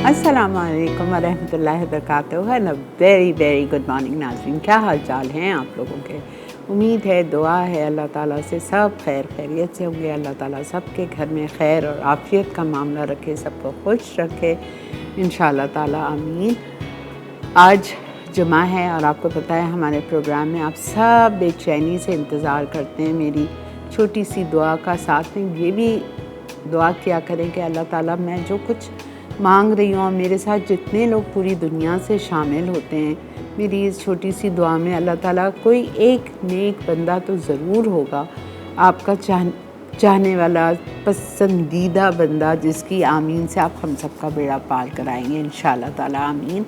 अस्सलामुअलैकुम वरहमतुल्लाहि वबरकातुहू। And very very good morning नाज़रीन, क्या हाल चाल हैं आप लोगों के। उम्मीद है, दुआ है अल्लाह ताला से सब खैर खैरियत से होंगे। अल्लाह ताला सबके घर में खैर और आफ़ियत का मामला रखे, सबको खुश रखे इंशाअल्लाह ताला, आमीन। आज जुमा है और आपको पता है हमारे प्रोग्राम में आप सब बेचैनी से इंतज़ार करते हैं मेरी छोटी सी दुआ का। साथ में ये भी दुआ किया करें कि अल्लाह ताला मैं जो कुछ मांग रही हूँ और मेरे साथ जितने लोग पूरी दुनिया से शामिल होते हैं, मेरी इस छोटी सी दुआ में अल्लाह ताला कोई एक नेक बंदा तो ज़रूर होगा, आपका चाहने वाला पसंदीदा बंदा, जिसकी आमीन से आप हम सब का बेड़ा पार कराएंगे इंशाअल्लाह ताला, आमीन।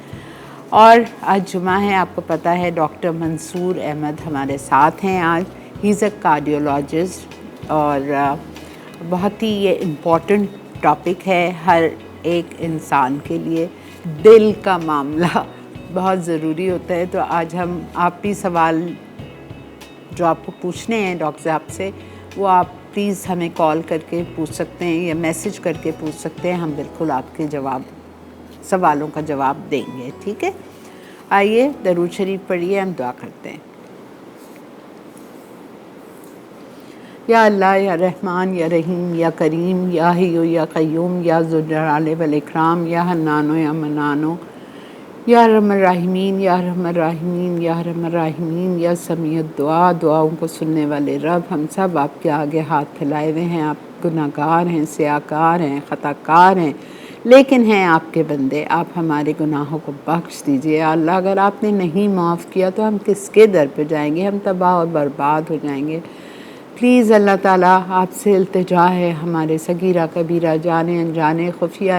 और आज जुमा है, आपको पता है डॉक्टर मंसूर अहमद हमारे साथ हैं आज। ही इज़ अ कार्डियोलॉजिस्ट और बहुत ही ये इम्पॉर्टेंट टॉपिक है हर एक इंसान के लिए। दिल का मामला बहुत ज़रूरी होता है। तो आज हम आप भी सवाल जो आपको पूछने हैं डॉक्टर साहब से, वो आप प्लीज़ हमें कॉल करके पूछ सकते हैं या मैसेज करके पूछ सकते हैं। हम बिल्कुल आपके सवालों का जवाब देंगे, ठीक है। आइए दरूद शरीफ पढ़िए, हम दुआ करते हैं। या अल्लाह, या रहमान, या रहीम, या करीम, या हय्यू, या क़य्यूम, या ज़ुल जलाल वल इकराम, या हन्नानो, या मन्नानो, या रहमान राहिमीन, या रहमान राहिमीन, या रहमान राहिमीन, या समीउद दुआ, दुआओं को सुनने वाले रब। हम सब आपके आगे हाथ फैलाए हुए हैं। आप गुनाहगार हैं, सियाकार हैं, ख़ताकार हैं, लेकिन हैं आपके बंदे। आप हमारे गुनाहों को बख्श दीजिए अल्लाह। अगर आपने नहीं माफ़ किया तो हम किसके दर पे जाएंगे, हम तबाह और बर्बाद हो जाएंगे। प्लीज़ अल्लाह ताला आपसे इल्तिजा है, हमारे सगीरा कबीरा, जाने अनजाने, खुफिया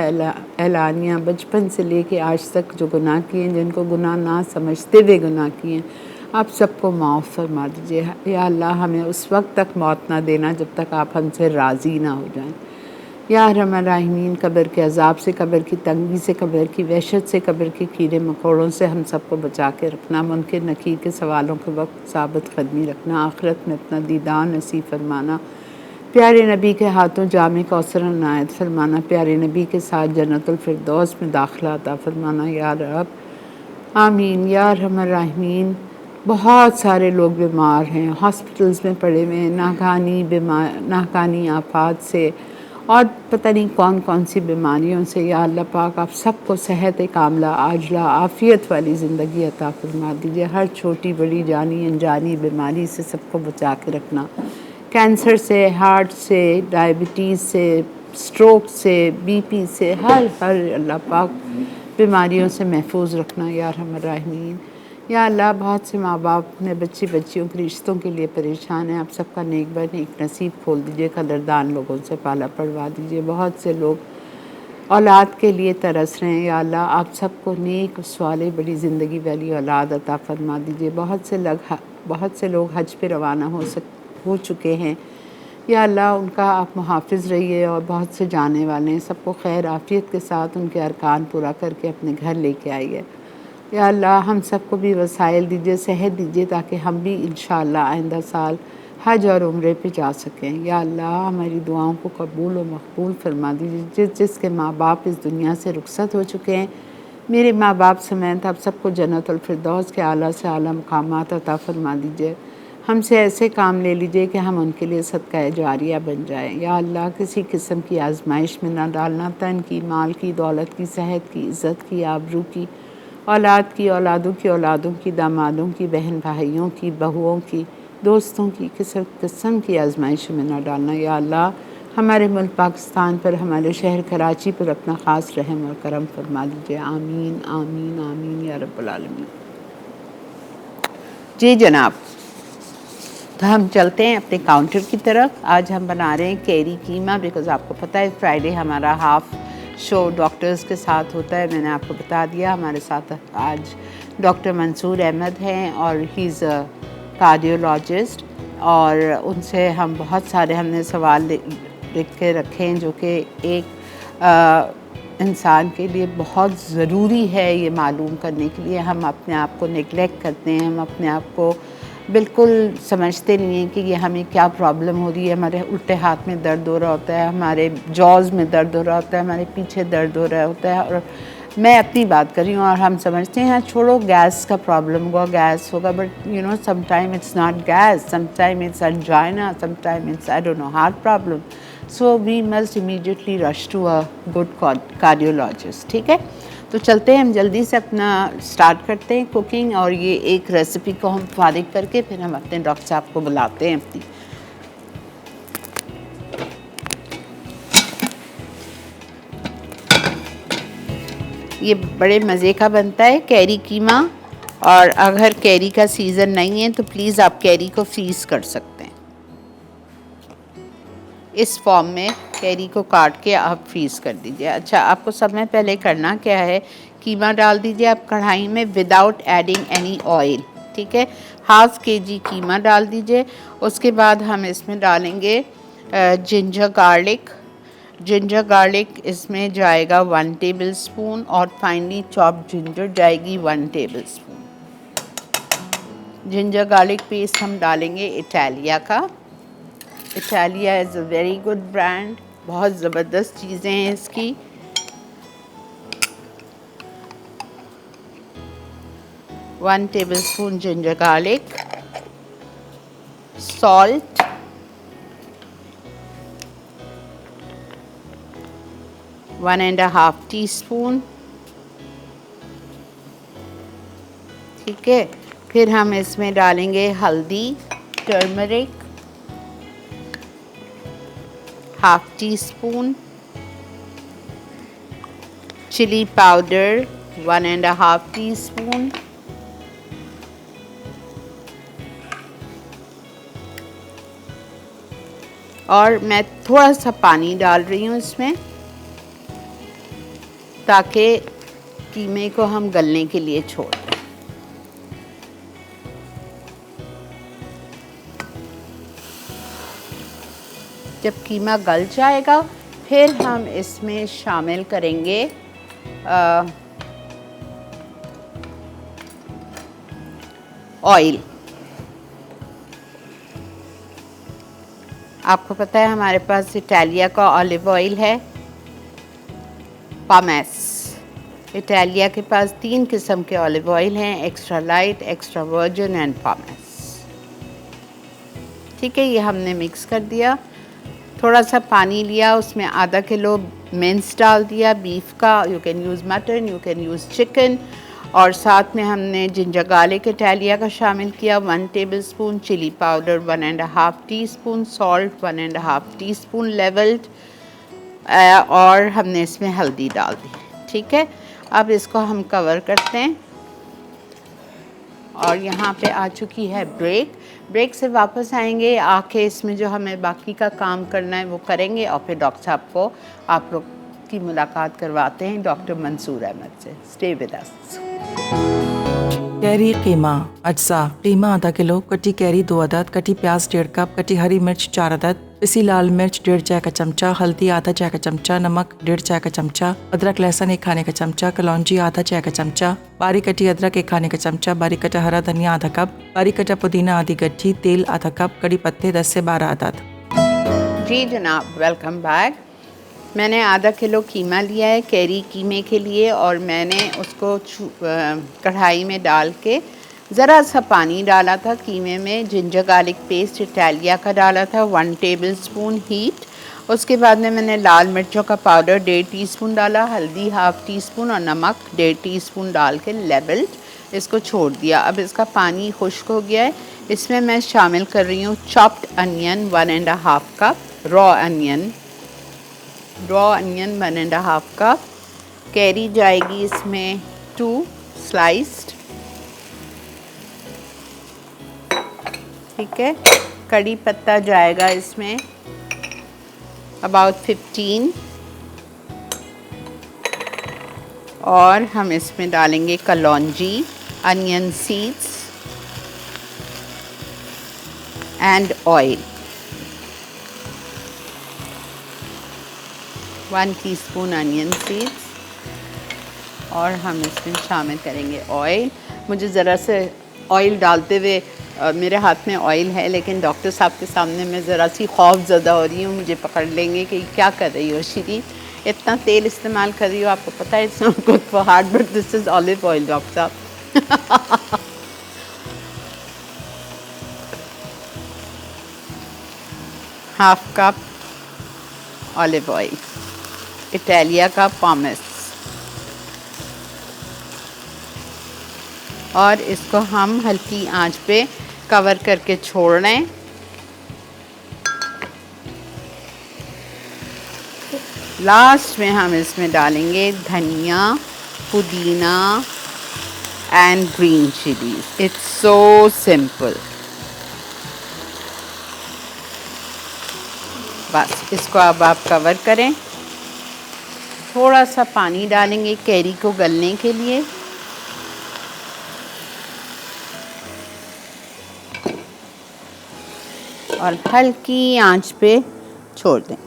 एलानिया, बचपन से लेके आज तक जो गुनाह किए हैं, जिनको गुनाह ना समझते हुए गुनाह किए हैं, आप सबको माफ़ फरमा दीजिए। या अल्लाह, हमें उस वक्त तक मौत ना देना जब तक आप हमसे राज़ी ना हो जाएं। या रहमान राहिमीन, कब्र के अज़ाब से, कब्र की तंगी से, कब्र की वहशत से, कब्र के कीड़े मकोड़ों से हम सबको बचा के रखना। मुनकिर नकीर के सवालों के वक्त साबित क़दमी रखना। आखिरत में अपना दीदार नसीब फरमाना। प्यारे नबी के हाथों जामे कौसर नायत फरमाना। प्यारे नबी के साथ जन्नतुल फिरदौस में दाखिला अता फरमाना या रब, आमीन। या रहमान राहिमीन, बहुत सारे लोग बीमार हैं, हॉस्पिटल्स में पड़े हुए हैं, नाकानी आफात से और पता नहीं कौन कौन सी बीमारियों से। या अल्लाह पाक, आप सबको सेहत कामला, आजला, आफ़ियत वाली ज़िंदगी अता फरमा दीजिए। हर छोटी बड़ी जानी अनजानी बीमारी से सबको बचा के रखना। कैंसर से, हार्ट से, डायबिटीज़ से, स्ट्रोक से, बीपी से, हर अल्लाह पाक बीमारियों से महफूज रखना या रहमान राहिमीन। या अल्लाह, बहुत से माँ बाप अपने बच्चियों के रिश्तों के लिए परेशान हैं। आप सबका नेक ब नेक नसीब खोल दीजिए, कदरदान लोगों से पाला पड़वा दीजिए। बहुत से लोग औलाद के लिए तरस रहे हैं। या अल्लाह, आप सबको नेक स्वाले बड़ी ज़िंदगी वाली औलाद अता फरमा दीजिए। बहुत से लोग हज पे रवाना हो चुके हैं। या अल्लाह, उनका आप मुहाफ़िज़ रहिए और बहुत से जाने वाले हैं, सबको खैर आफ़ियत के साथ उनके अरकान पूरा करके अपने घर लेके आइए। या अल्लाह, हम सबको भी वसाइल दीजिए, सेहत दीजिए, ताकि हम भी इंशाअल्लाह आइंदा साल हज और उम्रे पे जा सकें। या अल्लाह, हमारी दुआओं को कबूल और मकबूल फरमा दीजिए। जिसके माँ बाप इस दुनिया से रुखसत हो चुके हैं, मेरे माँ बाप समेत आप सबको जन्नतुल फिरदौस के आला से आला मकामात अता फरमा दीजिए। हमसे ऐसे काम ले लीजिए कि हम उनके लिए सदका जारिया बन जाएं। या अल्लाह, किसी किस्म की आजमाइश में ना डालना। तन की, माल की, दौलत की, सेहत की, इज़्ज़त की, आबरू की, औलाद की, औलादों की, दामादों की, बहन भाइयों की, बहुओं की, दोस्तों की, किसी किस्म की आजमाइश में ना डालना। या अल्लाह, हमारे मुल्क पाकिस्तान पर, हमारे शहर कराची पर अपना ख़ास रहम और करम फरमा दीजिए। आमीन आमीन आमीन या रब्बुल आलमीन। जी जनाब, तो हम चलते हैं अपने काउंटर की तरफ। आज हम बना रहे हैं कैरी कीमा, बिकॉज़ आपको पता है फ्राइडे हमारा हाफ़ शो डॉक्टर्स के साथ होता है। मैंने आपको बता दिया, हमारे साथ आज डॉक्टर मंसूर अहमद हैं और ही इज़ अ कार्डियोलॉजिस्ट। और उनसे हम बहुत सारे हमने सवाल लिख के रखे हैं जो कि एक इंसान के लिए बहुत ज़रूरी है ये मालूम करने के लिए। हम अपने आप को नेगलेक्ट करते हैं, हम अपने आप को बिल्कुल समझते नहीं हैं कि ये हमें क्या प्रॉब्लम हो रही है। हमारे उल्टे हाथ में दर्द हो रहा होता है, हमारे जॉज़ में दर्द हो रहा होता है, हमारे पीछे दर्द हो रहा होता है। और मैं अपनी बात कर रही हूँ और हम समझते हैं छोड़ो गैस का प्रॉब्लम होगा, गैस होगा, but you know sometime it's not gas, sometime it's angina, sometime it's I don't know heart problem. So we must immediately rush to a good cardiologist. ठीक है, तो चलते हैं, हम जल्दी से अपना स्टार्ट करते हैं कुकिंग, और ये एक रेसिपी को हम फारिग करके फिर हम अपने डॉक्टर साहब को बुलाते हैं अपनी। ये बड़े मज़े का बनता है कैरी कीमा, और अगर कैरी का सीज़न नहीं है तो प्लीज़ आप कैरी को फ्रीज़ कर सकते हैं। इस फॉर्म में कैरी को काट के आप फ्रीज़ कर दीजिए। अच्छा, आपको सबसे पहले करना क्या है, कीमा डाल दीजिए आप कढ़ाई में विदाउट एडिंग एनी ऑयल। ठीक है, हाफ़ kg कीमा डाल दीजिए। उसके बाद हम इसमें डालेंगे जिंजर गार्लिक। जिंजर गार्लिक इसमें जाएगा 1 टेबलस्पून, और फाइनली चॉप्ड जिंजर जाएगी 1 टेबलस्पून। जिंजर गार्लिक पेस्ट हम डालेंगे इटालिया का। Italia is a very good brand, बहुत ज़बरदस्त चीज़ें हैं इसकी। One tablespoon ginger garlic, salt, one and half teaspoon. ठीक है, फिर हम इसमें डालेंगे हल्दी, turmeric, half teaspoon, chilli powder 1 and half teaspoon, और मैं थोड़ा सा पानी डाल रही हूँ इसमें ताकि कीमे को हम गलने के लिए छोड़ दें। जब कीमा गल जाएगा फिर हम इसमें शामिल करेंगे ऑयल। आपको पता है हमारे पास इटालिया का ऑलिव ऑयल है, पामेस। इटालिया के पास 3 किस्म के ऑलिव ऑयल हैं, extra light, extra virgin and pomace. ठीक है, ये हमने मिक्स कर दिया। थोड़ा सा पानी लिया, उसमें आधा किलो मिन्स डाल दिया बीफ का, you can use mutton, you can use chicken, और साथ में हमने जिंजर गार्लिक इटालिया का शामिल किया, 1 tablespoon, chilli powder 1 and half teaspoon, salt 1 and half teaspoon levelled, और हमने इसमें हल्दी डाल दी। ठीक है, अब इसको हम कवर करते हैं, और यहाँ पे आ चुकी है ब्रेक। ब्रेक से वापस आएंगे, आके इसमें जो हमें बाकी का काम करना है वो करेंगे, और फिर डॉक्टर साहब को आप लोग की मुलाकात करवाते हैं डॉक्टर मंसूर अहमद से। Stay with us. कैरी कीमा अज्जा। कीमा आधा किलो, कटी कैरी 2 अदद, कटी प्याज 1.5 कप, कटी हरी मिर्च 4 अदद, पिसी लाल मिर्च 1.5 चाय का चमचा, हल्दी आधा चाय का चमचा, नमक 1.5 चाय का चमचा, अदरक लहसुन 1 खाने का चमचा, कलौंजी आधा चाय का चमचा, बारीक कटी अदरक 1 खाने का चमचा, बारीक कटा हरा धनिया आधा कप, बारीक कटा पुदीना आधी गड्ढी, तेल आधा कप, कड़ी पत्ते 10 से 12 अदद। जी जनाब, वेलकम बैक। मैंने आधा किलो कीमा लिया है कैरी कीमे के लिए, और मैंने उसको कढ़ाई में डाल के ज़रा सा पानी डाला था कीमे में, जिंजर गार्लिक पेस्ट इटालिया का डाला था 1 टेबलस्पून हीट। उसके बाद में मैंने लाल मिर्चों का पाउडर 1.5 टीस्पून डाला, हल्दी हाफ टी स्पून, और नमक 1.5 टीस्पून डाल के लेवल्ड इसको छोड़ दिया। अब इसका पानी खुश्क हो गया है, इसमें मैं शामिल कर रही हूँ chopped onion 1 and half cup, raw onion 1 and half cup, carry जाएगी इसमें 2 स्लाइस्ड। ठीक है, कड़ी पत्ता जाएगा इसमें अबाउट 15, और हम इसमें डालेंगे कलौंजी, onion seeds and oil. 1 teaspoon onion seeds, और हम इसमें शामिल करेंगे ऑयल। मुझे ज़रा से ऑयल डालते हुए मेरे हाथ में ऑयल है, लेकिन डॉक्टर साहब के सामने मैं ज़रा सी खौफ ज़दा हो रही हूँ, मुझे पकड़ लेंगे कि क्या कर रही हो श्री, इतना तेल इस्तेमाल कर रही हो, आपको पता है it's not good for heart, but this is olive oil doctor साहब। Half cup olive oil, Italia का पॉमेस, और इसको हम हल्की आंच पे कवर करके छोड़ रहे हैं। लास्ट में हम इसमें डालेंगे धनिया, पुदीना and green chillies. It's so simple. बस इसको अब आप कवर करें। थोड़ा सा पानी डालेंगे कैरी को गलने के लिए। और हल्की आंच पे छोड़ देंगे।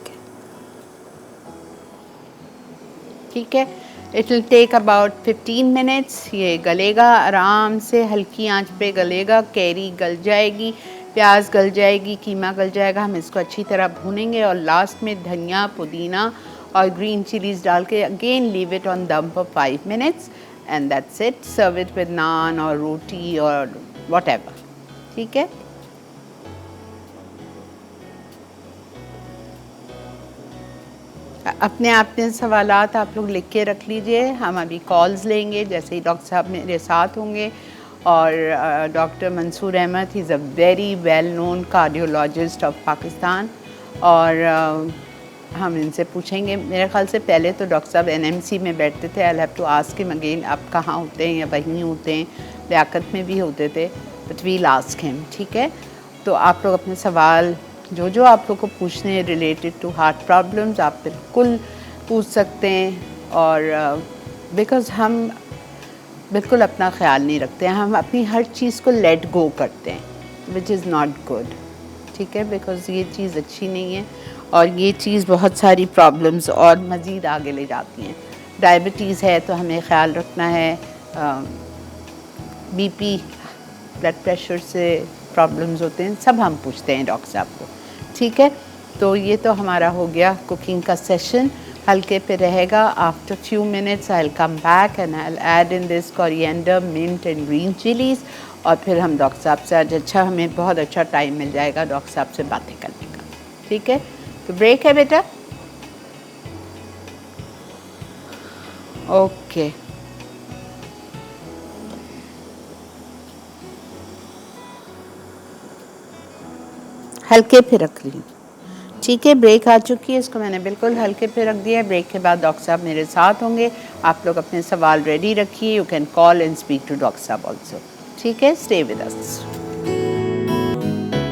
ठीक है, it will take about 15 minutes. ये गलेगा आराम से, हल्की आंच पे गलेगा, कैरी गल जाएगी, प्याज गल जाएगी, कीमा गल जाएगा। हम इसको अच्छी तरह भूनेंगे और लास्ट में धनिया, पुदीना और ग्रीन चिलीज डाल के again leave it on dum for 5 minutes and that's it. Serve it with naan और रोटी और व्हाटएवर। ठीक है, अपने अपने सवालात आप लोग लिख के रख लीजिए। हम अभी कॉल्स लेंगे जैसे ही डॉक्टर साहब मेरे साथ होंगे। और doctor Mansoor Ahmed, he is a very well known cardiologist of Pakistan. और हम इनसे पूछेंगे। मेरे ख्याल से पहले तो डॉक्टर साहब NMC में बैठते थे। I have to ask him again, आप कहाँ होते हैं या वहीं होते हैं? लियाकत में भी होते थे, बट वील आस्क हिम। ठीक है, तो आप लोग अपने सवाल जो जो आप लोग को पूछने हैं रिलेटेड टू हार्ट प्रॉब्लम्स आप बिल्कुल पूछ सकते हैं। और बिकॉज़ हम बिल्कुल अपना ख्याल नहीं रखते हैं, हम अपनी हर चीज़ को लेट गो करते हैं, विच इज़ नॉट गुड। ठीक है, बिकॉज़ ये चीज़ अच्छी नहीं है और ये चीज़ बहुत सारी प्रॉब्लम्स और मज़ीद आगे ले जाती हैं। डायबिटीज़ है तो हमें ख्याल रखना है। BP, ब्लड प्रेशर से प्रॉब्लम्स होते हैं, सब हम पूछते हैं डॉक्टर साहब को। ठीक है, तो ये तो हमारा हो गया कुकिंग का सेशन। हल्के पे रहेगा। After few minutes I will come back and I will add in this coriander, mint and green chillies. और फिर हम डॉक्टर साहब से आज हमें बहुत अच्छा टाइम मिल जाएगा डॉक्टर साहब से बातें करने का। ठीक है, तो ब्रेक है बेटा। ओके, हल्के पे रख ली। ठीक है, ब्रेक आ चुकी है, इसको मैंने बिल्कुल हल्के पे रख दिया है। ब्रेक के बाद डॉक्टर साहब मेरे साथ होंगे। आप लोग अपने सवाल रेडी रखिए। You can call and speak to doctor साहब ऑल्सो। ठीक है, स्टे विद अस।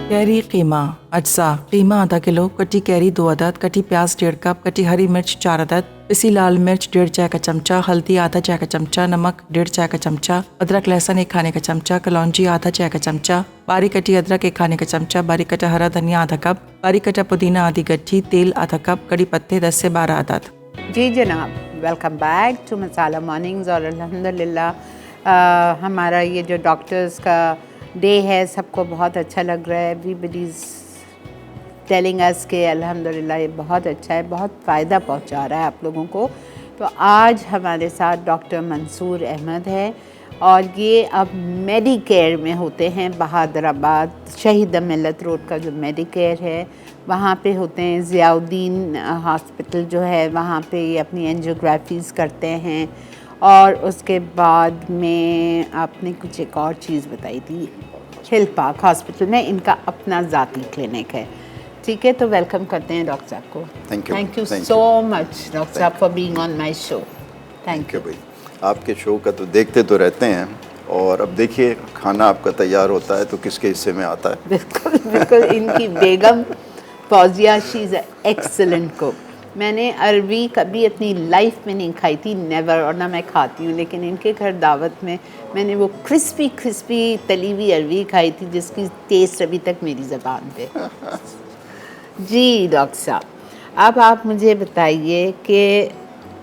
कैरी कीमा अज्जा। कीमा आधा किलो, कटी कैरी 2 अदद, कटी प्याज 1.5 कप, कटी हरी मिर्च 4 अदद, पिसी लाल मिर्च 1.5 चाय का चमचा, हल्दी आधा चाय का चमचा, नमक 1.5 चाय का चमचा, अदरक लहसुन 1 खाने का चमचा, कलौंजी आधा चाय का चमचा, बारीक कटी अदरक 1 खाने का चमचा, बारीक कटा हरा धनिया आधा कप, बारीक कटा पुदीना आधी गट्ठी, तेल आधा कप, कड़ी पत्ते 10 से 12 अदद। जी जनाब, welcome back to Masala Mornings. और अल्हम्दुलिल्लाह हमारा ये जो डॉक्टर्स का डे है सबको बहुत अच्छा लग रहा है। एवरीबडी इज़ टेलिंग अस के अल्हम्दुलिल्लाह ये बहुत अच्छा है, बहुत फ़ायदा पहुंचा रहा है आप लोगों को। तो आज हमारे साथ डॉक्टर मंसूर अहमद है और ये अब मेडिकेयर में होते हैं। बहादुराबाद शहीद मिल्लत रोड का जो मेडिकेयर है वहाँ पे होते हैं। ज़ियाउद्दीन हॉस्पिटल जो है वहाँ पे ये अपनी एंजियोग्राफीज़ करते हैं। और उसके बाद में आपने कुछ एक और चीज़ बताई थी, हिल पार्क हॉस्पिटल में इनका अपना ज़ाती क्लिनिक है। ठीक है, तो वेलकम करते हैं डॉक्टर साहब को। Thank you so much doctor sahab for being on my show. Thank you भाई, आपके शो का तो देखते तो रहते हैं। और अब देखिए खाना आपका तैयार होता है तो किसके हिस्से में आता है? बिल्कुल बिल्कुल। इनकी बेगम Fauzia, she is excellent cook. मैंने अरवी कभी अपनी लाइफ में नहीं खाई थी, नेवर, और ना मैं खाती हूँ। लेकिन इनके घर दावत में मैंने वो क्रिस्पी तली हुई अरवी खाई थी जिसकी टेस्ट अभी तक मेरी ज़बान पे। जी डॉक्टर साहब, अब आप मुझे बताइए कि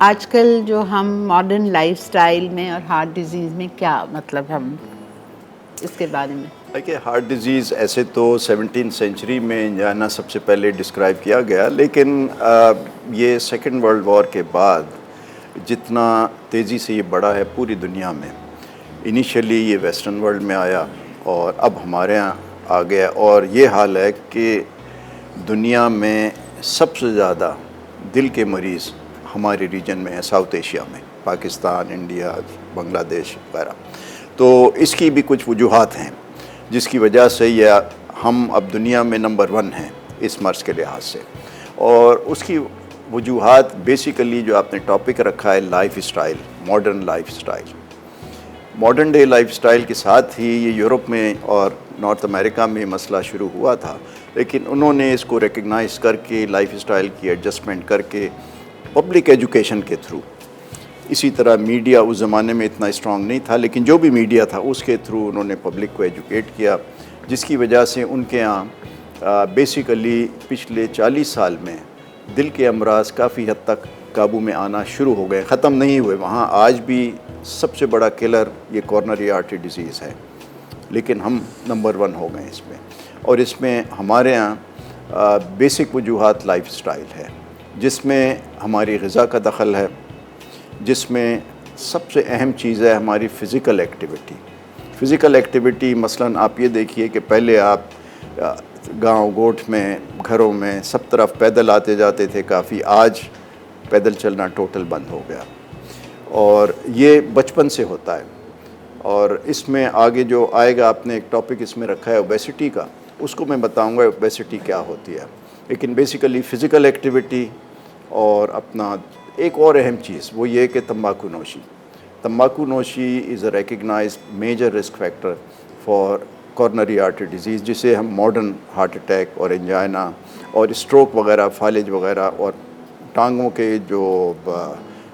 आजकल जो हम मॉडर्न लाइफस्टाइल में और हार्ट डिजीज़ में क्या मतलब हम इसके बारे में देखिए, हार्ट डिजीज़ ऐसे तो 17th सेंचुरी में एंजाइना सबसे पहले डिस्क्राइब किया गया, लेकिन ये सेकेंड वर्ल्ड वॉर के बाद जितना तेज़ी से ये बढ़ा है पूरी दुनिया में, इनिशियली ये वेस्टर्न वर्ल्ड में आया और अब हमारे यहाँ आ गया, और ये हाल है कि दुनिया में सबसे ज़्यादा दिल के मरीज़ हमारे रीजन में है, साउथ एशिया में, पाकिस्तान, इंडिया, बांग्लादेश वगैरह। तो इसकी भी कुछ वजूहात हैं जिसकी वजह से यह हम अब दुनिया में नंबर 1 हैं इस मर्ज़ के लिहाज से। और उसकी वजूहात बेसिकली जो आपने टॉपिक रखा है, life style, modern life style, modern day life style के साथ ही ये यूरोप में और नॉर्थ अमेरिका में मसला शुरू हुआ था, लेकिन उन्होंने इसको रिकग्नाइज़ करके लाइफ स्टाइल की एडजस्टमेंट करके पब्लिक एजुकेशन के थ्रू, इसी तरह मीडिया उस ज़माने में इतना स्ट्रॉन्ग नहीं था, लेकिन जो भी मीडिया था उसके थ्रू उन्होंने पब्लिक को एजुकेट किया, जिसकी वजह से उनके यहाँ बेसिकली पिछले 40 साल में दिल के अमराज काफ़ी हद तक काबू में आना शुरू हो गए, ख़त्म नहीं हुए। वहाँ आज भी सबसे बड़ा किलर ये कॉर्नरी आर्टरी डिजीज़ है, लेकिन हम नंबर 1 हो गए इसमें। और इसमें हमारे यहाँ बेसिक वजूहात लाइफ स्टाइल है, जिसमें हमारी ग़िज़ा का दखल है, जिसमें सबसे अहम चीज़ है हमारी फ़िज़िकल एक्टिविटी। फ़िज़िकल एक्टिविटी मसलन आप ये देखिए कि पहले आप गांव गोठ में, घरों में सब तरफ पैदल आते जाते थे काफ़ी, आज पैदल चलना टोटल बंद हो गया, और ये बचपन से होता है। और इसमें आगे जो आएगा, आपने एक टॉपिक इसमें रखा है ओबेसिटी का, उसको मैं बताऊंगा ओबेसिटी क्या होती है। लेकिन बेसिकली फ़िज़िकल एक्टिविटी और अपना एक और अहम चीज़ वो ये कि तंबाकू नोशी। तंबाकू नोशी is a recognised major risk factor for coronary artery disease, जिसे हम मॉडर्न हार्ट अटैक और एंजाइना और स्ट्रोक वगैरह, फालिज वगैरह, और टांगों के जो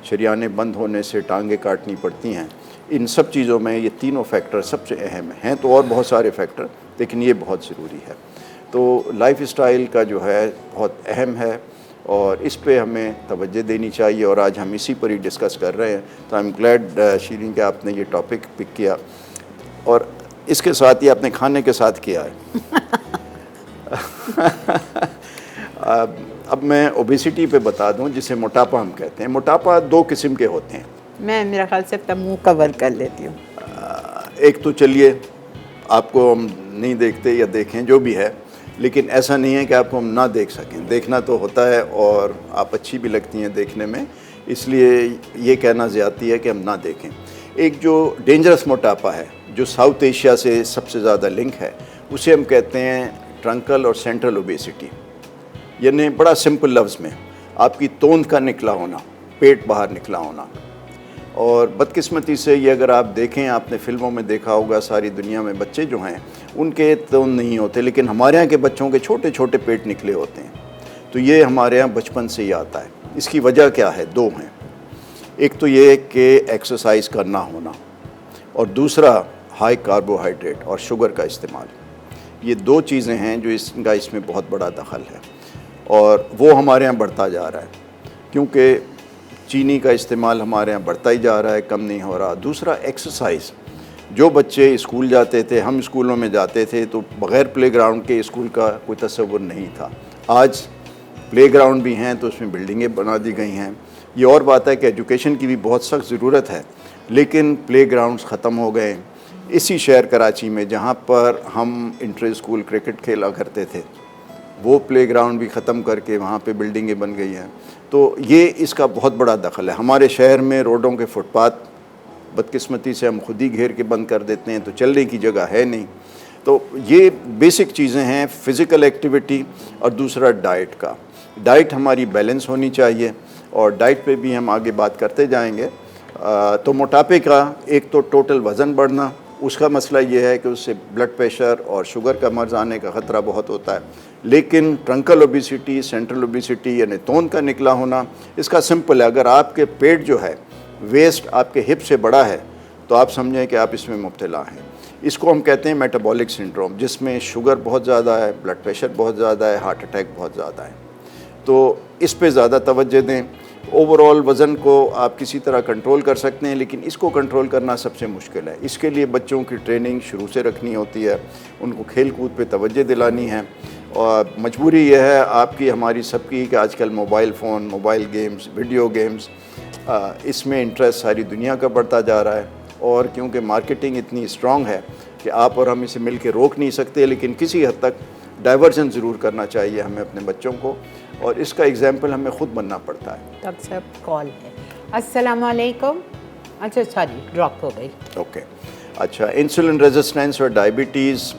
शरियाने बंद होने से टांगें काटनी पड़ती हैं, इन सब चीज़ों में ये तीनों फैक्टर सबसे अहम हैं। तो और बहुत सारे फैक्टर, लेकिन ये बहुत ज़रूरी है। तो लाइफ स्टाइल का जो है बहुत अहम है और इस पे हमें तवज्जो देनी चाहिए, और आज हम इसी पर ही डिस्कस कर रहे हैं। तो आई एम ग्लैड शीरीन कि आपने ये टॉपिक पिक किया, और इसके साथ ही आपने खाने के साथ किया है। अब मैं ओबेसिटी पे बता दूं, जिसे मोटापा हम कहते हैं। मोटापा 2 किस्म के होते हैं। मैं मेरा ख्याल से अपना मुंह कवर कर लेती हूँ। एक तो चलिए आपको हम नहीं देखते या देखें जो भी है, लेकिन ऐसा नहीं है कि आपको हम ना देख सकें, देखना तो होता है, और आप अच्छी भी लगती हैं देखने में, इसलिए ये कहना ज़्यादती है कि हम ना देखें। एक जो डेंजरस मोटापा है, जो साउथ एशिया से सबसे ज़्यादा लिंक है, उसे हम कहते हैं ट्रंकल और सेंट्रल ओबेसिटी। यानी बड़ा सिंपल लफ्ज़ में आपकी तोंद का निकला होना, पेट बाहर निकला होना। और बदकिस्मती से ये अगर आप देखें, आपने फ़िल्मों में देखा होगा, सारी दुनिया में बच्चे जो हैं उनके तोंद नहीं होते, लेकिन हमारे यहाँ के बच्चों के छोटे छोटे पेट निकले होते हैं। तो ये हमारे यहाँ बचपन से ही आता है। इसकी वजह क्या है? 2 हैं। एक तो ये कि एक्सरसाइज का ना होना, और दूसरा हाई कार्बोहाइड्रेट और शुगर का इस्तेमाल। ये 2 चीज़ें हैं जो इसका इसमें बहुत बड़ा दखल है, और वो हमारे यहाँ बढ़ता जा रहा है, क्योंकि चीनी का इस्तेमाल हमारे यहाँ बढ़ता ही जा रहा है, कम नहीं हो रहा। दूसरा एक्सरसाइज, जो बच्चे स्कूल जाते थे, हम स्कूलों में जाते थे तो बग़ैर प्लेग्राउंड के स्कूल का कोई तस्वुर नहीं था। आज प्लेग्राउंड भी हैं तो उसमें बिल्डिंगें बना दी गई हैं। ये और बात है कि एजुकेशन की भी बहुत सख्त ज़रूरत है, लेकिन प्लेग्राउंड्स ख़त्म हो गए। इसी शहर कराची में जहाँ पर हम इंटर स्कूल क्रिकेट खेला करते थे, वो प्लेग्राउंड भी ख़त्म करके वहाँ पे बिल्डिंगें बन गई हैं। तो ये इसका बहुत बड़ा दखल है। हमारे शहर में रोडों के फुटपाथ बदकिस्मती से हम खुद ही घेर के बंद कर देते हैं, तो चलने की जगह है नहीं। तो ये बेसिक चीज़ें हैं, फ़िज़िकल एक्टिविटी, और दूसरा डाइट का। डाइट हमारी बैलेंस होनी चाहिए, और डाइट पे भी हम आगे बात करते जाएंगे। तो मोटापे का एक तो टोटल वज़न बढ़ना, उसका मसला ये है कि उससे ब्लड प्रेशर और शुगर का मर्ज़ आने का ख़तरा बहुत होता है। लेकिन ट्रंकल ओबेसिटी, सेंट्रल ओबेसिटी यानी तोंद का निकला होना, इसका सिंपल है। अगर आपके पेट जो है वेस्ट आपके हिप से बड़ा है, तो आप समझें कि आप इसमें मुब्तला हैं। इसको हम कहते हैं मेटाबॉलिक सिंड्रोम, जिसमें शुगर बहुत ज़्यादा है, ब्लड प्रेशर बहुत ज़्यादा है, हार्ट अटैक बहुत ज़्यादा है। तो इस पे ज़्यादा तवज्जो दें। ओवरऑल वज़न को आप किसी तरह कंट्रोल कर सकते हैं, लेकिन इसको कंट्रोल करना सबसे मुश्किल है। इसके लिए बच्चों की ट्रेनिंग शुरू से रखनी होती है, उनको खेल कूद पे तवज्जो दिलानी है। और मजबूरी यह है आपकी हमारी सबकी कि आजकल mobile phone, mobile games, video games, इसमें इंटरेस्ट सारी दुनिया का बढ़ता जा रहा है। और क्योंकि मार्केटिंग इतनी स्ट्रॉन्ग है कि आप और हम इसे मिल के रोक नहीं सकते, लेकिन किसी हद तक डाइवर्जन ज़रूर करना चाहिए हमें अपने बच्चों को, और इसका एग्जाम्पल हमें ख़ुद बनना पड़ता है। तब सब कॉल है। अस्सलाम वालेकुम। अच्छा सॉरी, ड्रॉप हो गई। ओके, अच्छा, इंसुलिन रेजिस्टेंस और डायबिटीज़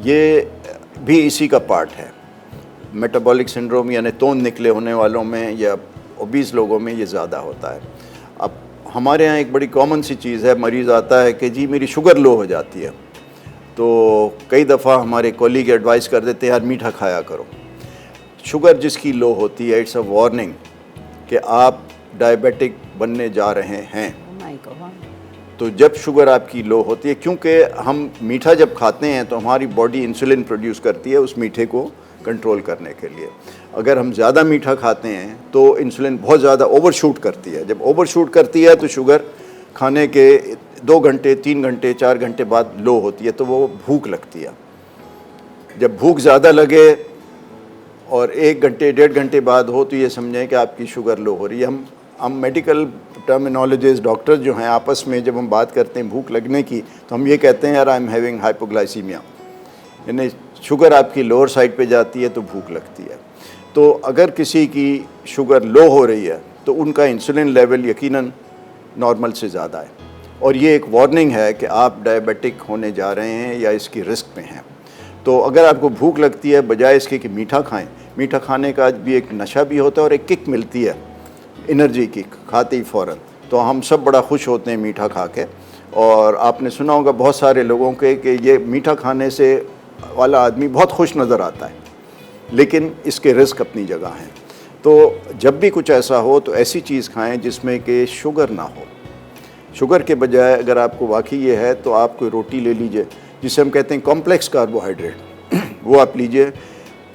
ये भी इसी का पार्ट है। मेटाबॉलिक सिंड्रोम यानी तोंद निकले होने वालों में या ओबीज़ लोगों में ये ज़्यादा होता है। अब हमारे यहाँ एक बड़ी कॉमन सी चीज़ है, मरीज़ आता है कि जी मेरी शुगर लो हो जाती है, तो कई दफ़ा हमारे कॉलीग एडवाइस कर देते हैं यार मीठा खाया करो। शुगर जिसकी लो होती है, इट्स अ वार्निंग कि आप डायबिटिक बनने जा रहे हैं। Oh my God. तो जब शुगर आपकी लो होती है, क्योंकि हम मीठा जब खाते हैं तो हमारी बॉडी इंसुलिन प्रोड्यूस करती है उस मीठे को कंट्रोल करने के लिए। अगर हम ज़्यादा मीठा खाते हैं तो इंसुलिन बहुत ज़्यादा ओवरशूट करती है। जब ओवरशूट करती है तो शुगर खाने के 2 घंटे, 3 घंटे, 4 घंटे बाद लो होती है, तो वो भूख लगती है। जब भूख ज़्यादा लगे और 1 घंटे, 1.5 घंटे बाद हो, तो ये समझें कि आपकी शुगर लो हो रही है। हम मेडिकल टर्मिनोलॉजिस्ट, डॉक्टर्स जो हैं, आपस में जब हम बात करते हैं भूख लगने की, तो हम ये कहते हैं यार आई एम हैविंग हाइपोग्लाइसीमिया, यानी शुगर आपकी लोअर साइड पे जाती है तो भूख लगती है। तो अगर किसी की शुगर लो हो रही है तो उनका इंसुलिन लेवल यकीनन नॉर्मल से ज़्यादा है, और ये एक वार्निंग है कि आप डायबिटिक होने जा रहे हैं या इसकी रिस्क में हैं। तो अगर आपको भूख लगती है, बजाय इसके कि मीठा खाएं, मीठा खाने का भी एक नशा भी होता है और एक किक मिलती है, एनर्जी किक, खाते ही फ़ौरन। तो हम सब बड़ा खुश होते हैं मीठा खा के। और आपने सुना होगा बहुत सारे लोगों के कि ये मीठा खाने से वाला आदमी बहुत खुश नज़र आता है, लेकिन इसके रिस्क अपनी जगह हैं। तो जब भी कुछ ऐसा हो तो ऐसी चीज़ खाएं जिसमें कि शुगर ना हो। शुगर के बजाय अगर आपको वाकई ये है तो आप कोई रोटी ले लीजिए, जिसे हम कहते हैं कॉम्प्लेक्स कार्बोहाइड्रेट, वो आप लीजिए।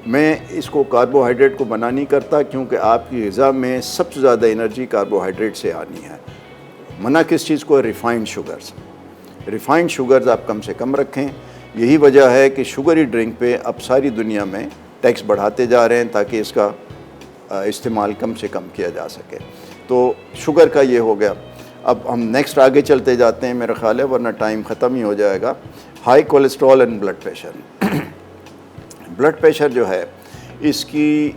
मैं इसको कार्बोहाइड्रेट को मना नहीं करता, क्योंकि आपकी ग़िज़ा में सबसे ज़्यादा एनर्जी कार्बोहाइड्रेट से आनी है। मना किस चीज़ को? Refined sugars. रिफ़ाइंड शुगर्स आप कम से कम रखें। यही वजह है कि शुगरी ड्रिंक पे अब सारी दुनिया में टैक्स बढ़ाते जा रहे हैं ताकि इसका इस्तेमाल कम से कम किया जा सके। तो शुगर का ये हो गया। अब हम नेक्स्ट आगे चलते जाते हैं, मेरा ख़्याल है, वरना टाइम ख़त्म ही हो जाएगा। High cholesterol and blood pressure. Blood pressure जो है इसकी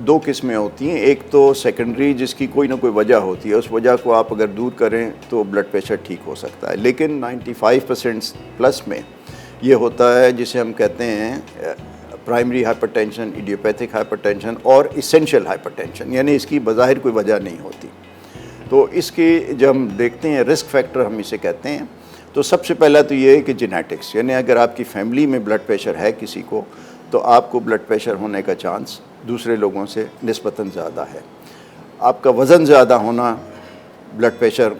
2 किस्में होती हैं। एक तो सेकेंडरी, जिसकी कोई ना कोई वजह होती है, उस वजह को आप अगर दूर करें तो ब्लड प्रेशर ठीक हो सकता है। लेकिन 95% प्लस में ये होता है जिसे हम कहते हैं प्राइमरी हाइपरटेंशन, इडियोपैथिक हाइपरटेंशन और इसेंशियल हाइपरटेंशन, यानी इसकी बज़ाहिर कोई वजह नहीं होती। तो इसकी जब हम देखते हैं रिस्क फैक्टर हम इसे कहते हैं, तो सबसे पहला तो ये है कि जेनेटिक्स, यानी अगर आपकी फैमिली में ब्लड प्रेशर है किसी को, तो आपको ब्लड प्रेशर होने का चांस दूसरे लोगों से निस्बतन ज़्यादा है। आपका वज़न ज़्यादा होना ब्लड प्रेशर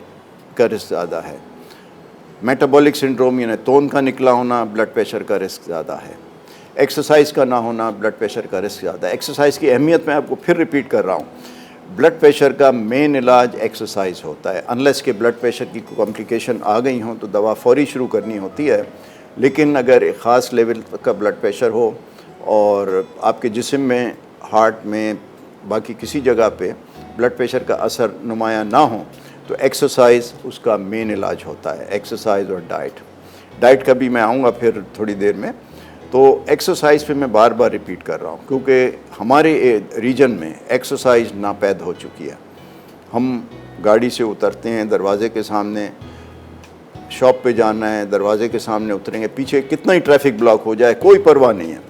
का रिस्क ज़्यादा है। मेटाबॉलिक सिंड्रोम यानी तोंद का निकला होना ब्लड प्रेशर का रिस्क ज़्यादा है। एक्सरसाइज का ना होना ब्लड प्रेशर का रिस्क ज़्यादा है। एक्सरसाइज की अहमियत मैं आपको फिर रिपीट कर रहा हूँ, ब्लड प्रेशर का मेन इलाज एक्सरसाइज होता है। अनलेस के ब्लड प्रेशर की कॉम्प्लिकेशन आ गई हों तो दवा फौरी शुरू करनी होती है। लेकिन अगर एक ख़ास लेवल का ब्लड प्रेशर हो और आपके जिस्म में, हार्ट में, बाकी किसी जगह पे ब्लड प्रेशर का असर नुमाया ना हो, तो एक्सरसाइज उसका मेन इलाज होता है। एक्सरसाइज और डाइट का भी मैं आऊँगा फिर थोड़ी देर में। तो एक्सरसाइज पे मैं बार बार रिपीट कर रहा हूँ, क्योंकि हमारे रीजन में एक्सरसाइज नापैद हो चुकी है। हम गाड़ी से उतरते हैं, दरवाजे के सामने, शॉप पे जाना है, दरवाजे के सामने उतरेंगे, पीछे कितना ही ट्रैफिक ब्लॉक हो जाए कोई परवाह नहीं है।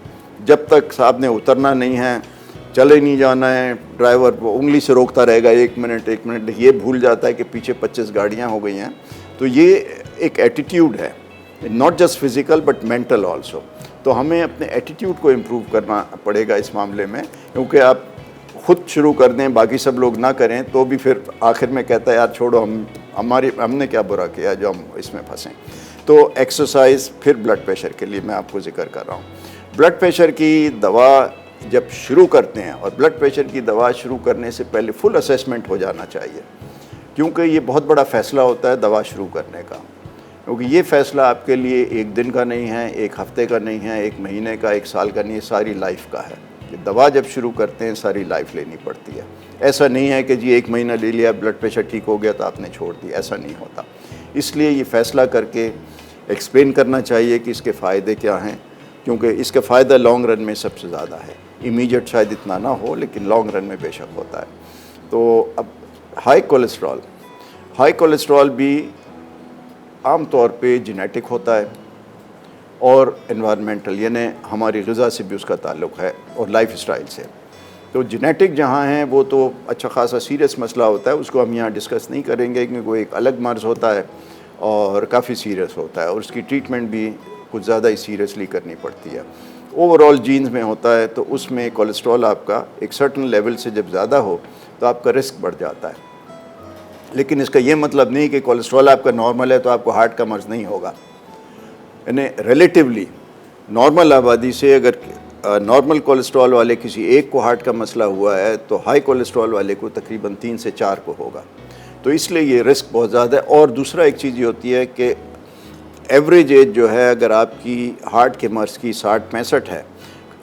जब तक साहब ने उतरना नहीं है, चले नहीं जाना है, ड्राइवर वो उंगली से रोकता रहेगा, 1 मिनट 1 मिनट, ये भूल जाता है कि पीछे 25 गाड़ियाँ हो गई हैं। तो ये एक एटीट्यूड है, not just physical but mental also. तो हमें अपने एटीट्यूड को इम्प्रूव करना पड़ेगा इस मामले में, क्योंकि आप खुद शुरू कर दें, बाकी सब लोग ना करें, तो भी फिर आखिर में कहता है यार छोड़ो, हमने क्या बुरा किया जो हम इसमें फंसें। तो एक्सरसाइज, फिर ब्लड प्रेशर के लिए मैं आपको जिक्र कर रहा हूँ। ब्लड प्रेशर की दवा जब शुरू करते हैं, और ब्लड प्रेशर की दवा शुरू करने से पहले फुल असेसमेंट हो जाना चाहिए, क्योंकि ये बहुत बड़ा फ़ैसला होता है दवा शुरू करने का। क्योंकि ये फ़ैसला आपके लिए एक दिन का नहीं है, एक हफ़्ते का नहीं है, एक महीने का, एक साल का नहीं है, सारी लाइफ का है। कि दवा जब शुरू करते हैं सारी लाइफ लेनी पड़ती है। ऐसा नहीं है कि जी 1 महीना ले लिया, ब्लड प्रेशर ठीक हो गया तो आपने छोड़ दिया, ऐसा नहीं होता। इसलिए ये फ़ैसला करके एक्सप्लेन करना चाहिए कि इसके फ़ायदे क्या हैं, क्योंकि इसका फ़ायदा लॉन्ग रन में सबसे ज़्यादा है। इमीडिएट शायद इतना ना हो, लेकिन लॉन्ग रन में बेशक होता है। तो अब हाई कोलेस्ट्रॉल भी आम तौर पे जेनेटिक होता है और एनवायरमेंटल, यानी हमारी ग़िज़ा से भी उसका ताल्लुक़ है और लाइफ स्टाइल से। तो जेनेटिक जहाँ हैं वो तो अच्छा खासा सीरियस मसला होता है, उसको हम यहाँ डिस्कस नहीं करेंगे, क्योंकि वो एक अलग मर्ज़ होता है और काफ़ी सीरियस होता है, और उसकी ट्रीटमेंट भी कुछ ज़्यादा ही सीरियसली करनी पड़ती है। ओवरऑल जीन्स में होता है, तो उसमें कोलेस्ट्रॉल आपका एक सर्टन लेवल से जब ज़्यादा हो तो आपका रिस्क बढ़ जाता है। लेकिन इसका ये मतलब नहीं कि कोलेस्ट्रॉल आपका नॉर्मल है तो आपको हार्ट का मर्ज़ नहीं होगा। यानी रिलेटिवली नॉर्मल आबादी से अगर नॉर्मल कोलेस्ट्रॉल वाले किसी एक को हार्ट का मसला हुआ है तो हाई कोलेस्ट्रॉल वाले को तकरीबन 3 से 4 को होगा। तो इसलिए ये रिस्क बहुत ज़्यादा है। और दूसरा एक चीज़ ये होती है कि एवरेज एज जो है, अगर आपकी हार्ट के मर्ज़ की 60-65 है,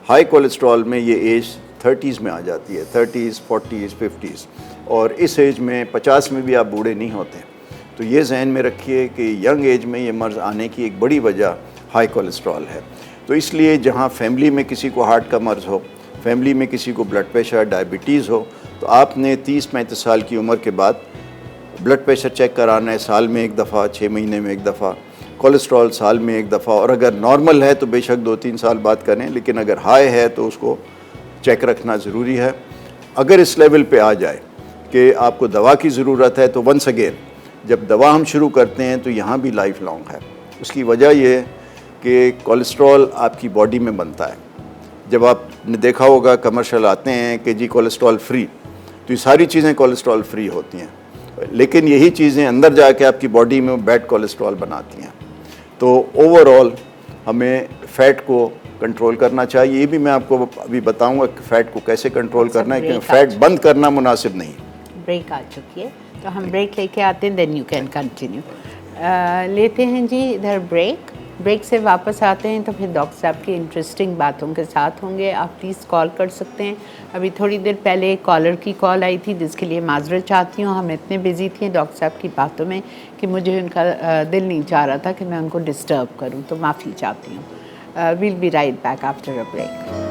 हाई कोलेस्ट्रॉल में ये एज 30s में आ जाती है, 30s, 40s, 50s, और इस एज में 50 में भी आप बूढ़े नहीं होते। तो ये जहन में रखिए कि यंग एज में ये मर्ज़ आने की एक बड़ी वजह हाई कोलेस्ट्रॉल है। तो इसलिए जहाँ फैमिली में किसी को हार्ट का मर्ज़ हो, फैमिली में किसी को ब्लड प्रेशर, डायबिटीज़ हो, तो आपने 30-35 साल की उम्र के बाद ब्लड प्रेशर चेक कराना है, साल में एक दफ़ा, 6 महीने में एक दफ़ा, कोलेस्ट्रॉल साल में एक दफ़ा, और अगर नॉर्मल है तो बेशक 2-3 साल बाद करें, लेकिन अगर हाई है तो उसको चेक रखना ज़रूरी है। अगर इस लेवल पे आ जाए कि आपको दवा की ज़रूरत है, तो वंस अगेन जब दवा हम शुरू करते हैं तो यहाँ भी लाइफ लॉन्ग है। उसकी वजह ये है कि कोलेस्ट्रॉल आपकी बॉडी में बनता है। जब आपने देखा होगा कमर्शियल आते हैं कि जी कोलेस्ट्रॉल फ्री, तो ये सारी चीज़ें कोलेस्ट्रॉल फ्री होती हैं, लेकिन यही चीज़ें अंदर जाके आपकी बॉडी में बैड कोलेस्ट्रॉल बनाती हैं। तो ओवरऑल हमें फ़ैट को कंट्रोल करना चाहिए। ये भी मैं आपको अभी बताऊंगा कि फ़ैट को कैसे कंट्रोल करना है, क्योंकि फ़ैट बंद करना मुनासिब नहीं। ब्रेक आ चुकी है, तो हम ब्रेक लेके आते हैं, देन यू कैन कंटिन्यू। लेते हैं जी इधर ब्रेक से वापस आते हैं तो फिर डॉक्टर साहब की इंटरेस्टिंग बातों के साथ होंगे। आप प्लीज़ कॉल कर सकते हैं। अभी थोड़ी देर पहले एक कॉलर की कॉल आई थी, जिसके लिए माजरत चाहती हूँ। हम इतने बिजी थे डॉक्टर साहब की बातों में कि मुझे उनका दिल नहीं चाह रहा था कि मैं उनको डिस्टर्ब करूँ, तो माफ़ी चाहती हूँ। Will be right back after a break.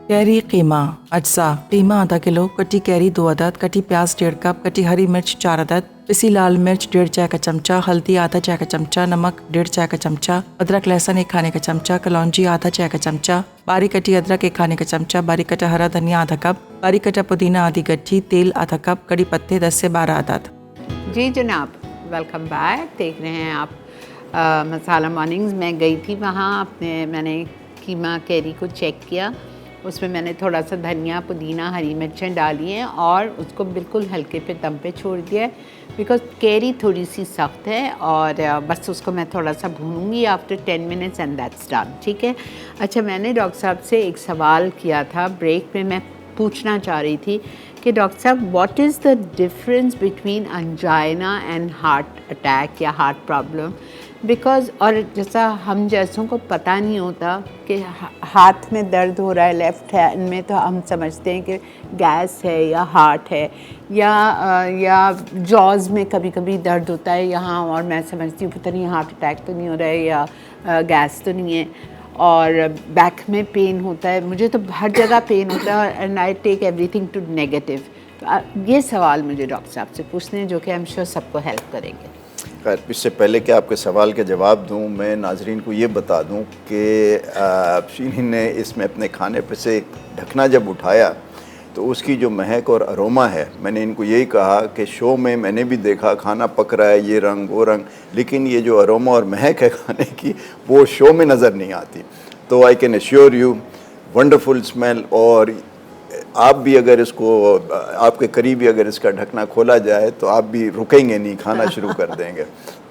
कैरी कीमा अज्जा कीमा आधा किलो, कटी कैरी 2 अदद, कटी प्याज 1.5 कप, कटी हरी मिर्च 4 अदद, पिसी लाल मिर्च 1.5 चाय का चमचा, हल्दी आधा चाय का चमचा, नमक 1.5 चाय का चमचा, अदरक लहसुन 1 खाने का चमचा, कलौंजी आधा चाय का चमचा, बारीक कटी अदरक 1 खाने का चमचा, बारीक कटा हरा धनिया आधा कप, बारीक कटा पुदीना आधी गड्ढी, तेल आधा कप, कड़ी पत्ते 10 से 12 अदद। जी जनाब, वेलकम बैक। देख रहे हैं आप मसाला मॉर्निंग्स। मैं गई थी वहाँ, मैंने कीमा कैरी को चेक किया। उसमें मैंने थोड़ा सा धनिया, पुदीना, हरी मिर्चें डाली हैं और उसको बिल्कुल हल्के पे दम पे छोड़ दिया है, बिकॉज कैरी थोड़ी सी सख्त है। और बस उसको मैं थोड़ा सा भूनूंगी after 10 minutes and that's done. ठीक है। अच्छा, मैंने डॉक्टर साहब से एक सवाल किया था ब्रेक में। मैं पूछना चाह रही थी कि डॉक्टर साहब, what is the difference between angina and heart attack या हार्ट प्रॉब्लम? बिकॉज़ और जैसा हम जैसों को पता नहीं होता कि हाथ में दर्द हो रहा है लेफ़्ट हैंड में, तो हम समझते हैं कि गैस है या हार्ट है, या जॉज़ में कभी कभी दर्द होता है यहाँ, और मैं समझती हूँ पता नहीं हार्ट अटैक तो नहीं हो रहा है या गैस तो नहीं है। और बैक में पेन होता है, मुझे तो हर जगह पेन होता है and I take everything to negative. तो ये सवाल मुझे डॉक्टर साहब से पूछने हैं, जो कि आई एम श्योर सबको हेल्प करेंगे। खैर, इससे पहले कि आपके सवाल के जवाब दूं, मैं नाजरीन को ये बता दूं कि शीनी ने इसमें अपने खाने पे से ढकना जब उठाया तो उसकी जो महक और अरोमा है, मैंने इनको यही कहा कि शो में मैंने भी देखा खाना पक रहा है, ये रंग वो रंग, लेकिन ये जो अरोमा और महक है खाने की, वो शो में नज़र नहीं आती। तो I can assure you, wonderful smell. और आप भी अगर इसको, आपके करीबी अगर इसका ढकना खोला जाए तो आप भी रुकेंगे नहीं, खाना शुरू कर देंगे।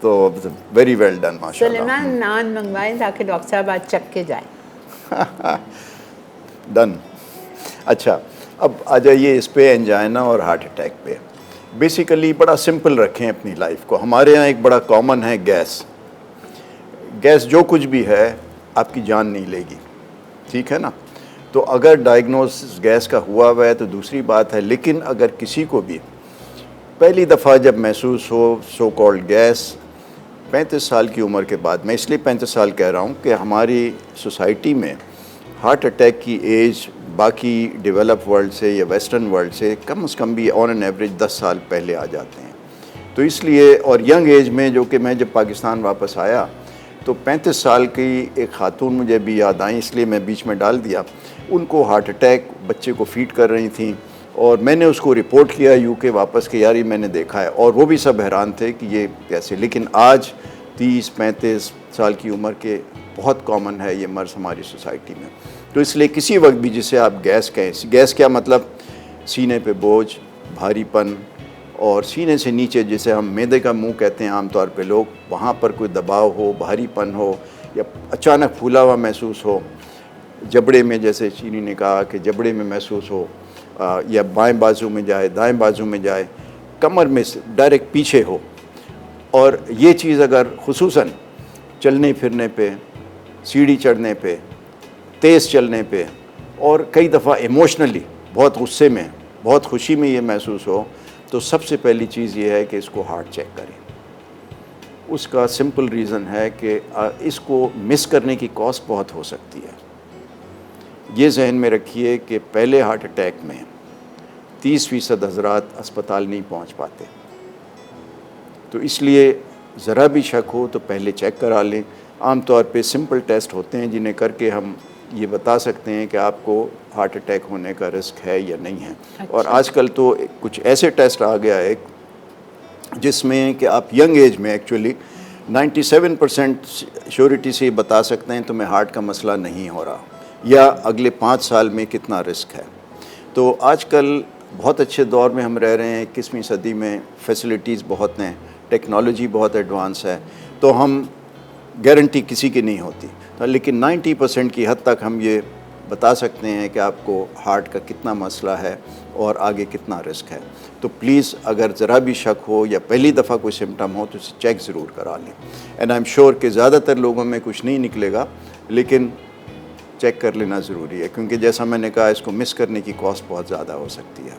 तो वेरी वेल डन, माशाल्लाह। सुलेमान, नान मंगवाएं ताकि डॉक्टर साहब आज चख के जाएं। डन। अच्छा, अब आ जाइए इस पे, एंजाइना और हार्ट अटैक पे। बेसिकली बड़ा सिंपल रखें अपनी लाइफ को। हमारे यहाँ एक बड़ा कॉमन है गैस। गैस जो कुछ भी है आपकी जान नहीं लेगी, ठीक है ना। तो अगर डायग्नोसिस गैस का हुआ है तो दूसरी बात है, लेकिन अगर किसी को भी पहली दफ़ा जब महसूस हो सो कॉल्ड गैस 35 साल की उम्र के बाद, मैं इसलिए 35 साल कह रहा हूँ कि हमारी सोसाइटी में हार्ट अटैक की एज बाकी डेवलप वर्ल्ड से या वेस्टर्न वर्ल्ड से कम भी ऑन एन एवरेज 10 साल पहले आ जाते हैं। तो इसलिए, और यंग एज में, जो कि मैं जब पाकिस्तान वापस आया तो 35 साल की एक खातून मुझे भी याद आई, इसलिए मैं बीच में डाल दिया। उनको हार्ट अटैक, बच्चे को फीड कर रही थी और मैंने उसको रिपोर्ट किया यूके वापस के, यार ये मैंने देखा है, और वो भी सब हैरान थे कि ये कैसे। लेकिन आज 30-35 साल की उम्र के बहुत कॉमन है ये मर्ज़ हमारी सोसाइटी में। तो इसलिए किसी वक्त भी जिसे आप गैस कहें, गैस क्या मतलब, सीने पे बोझ, भारीपन, और सीने से नीचे जिसे हम मैदे का मुंह कहते हैं आमतौर पे लोग, वहाँ पर कोई दबाव हो, भारीपन हो, या अचानक फूला हुआ महसूस हो, जबड़े में, जैसे चीनी ने कहा कि जबड़े में महसूस हो, या बाएं बाजू में जाए, दाएं बाजू में जाए, कमर में डायरेक्ट पीछे हो। और ये चीज़ अगर खुसूसन चलने फिरने पे, सीढ़ी चढ़ने पे, तेज़ चलने पे, और कई दफ़ा इमोशनली बहुत गुस्से में, बहुत खुशी में ये महसूस हो, तो सबसे पहली चीज़ ये है कि इसको हार्ट चेक करें। उसका सिंपल रीज़न है कि इसको मिस करने की कॉस्ट बहुत हो सकती है। ये जहन में रखिए कि पहले हार्ट अटैक में 30% हज़रात अस्पताल नहीं पहुंच पाते। तो इसलिए ज़रा भी शक हो तो पहले चेक करा लें। आम तौर पे सिंपल टेस्ट होते हैं जिन्हें करके हम ये बता सकते हैं कि आपको हार्ट अटैक होने का रिस्क है या नहीं है। अच्छा। और आजकल तो कुछ ऐसे टेस्ट आ गया है जिसमें कि आप यंग एज में एक्चुअली 97% श्योरिटी से बता सकते हैं तुम्हें हार्ट का मसला नहीं हो रहा, या अगले 5 साल में कितना रिस्क है। तो आजकल बहुत अच्छे दौर में हम रह रहे हैं, 21वीं सदी में फैसिलिटीज़ बहुत हैं, टेक्नोलॉजी बहुत एडवांस है, तो हम गारंटी किसी की नहीं होती, तो लेकिन 90% की हद तक हम ये बता सकते हैं कि आपको हार्ट का कितना मसला है और आगे कितना रिस्क है। तो प्लीज़ अगर ज़रा भी शक हो या पहली दफ़ा कोई सिम्टम हो तो इसे चेक ज़रूर करा लें। एंड आई एम श्योर कि ज़्यादातर लोगों में कुछ नहीं निकलेगा, लेकिन चेक कर लेना ज़रूरी है, क्योंकि जैसा मैंने कहा इसको मिस करने की कॉस्ट बहुत ज़्यादा हो सकती है।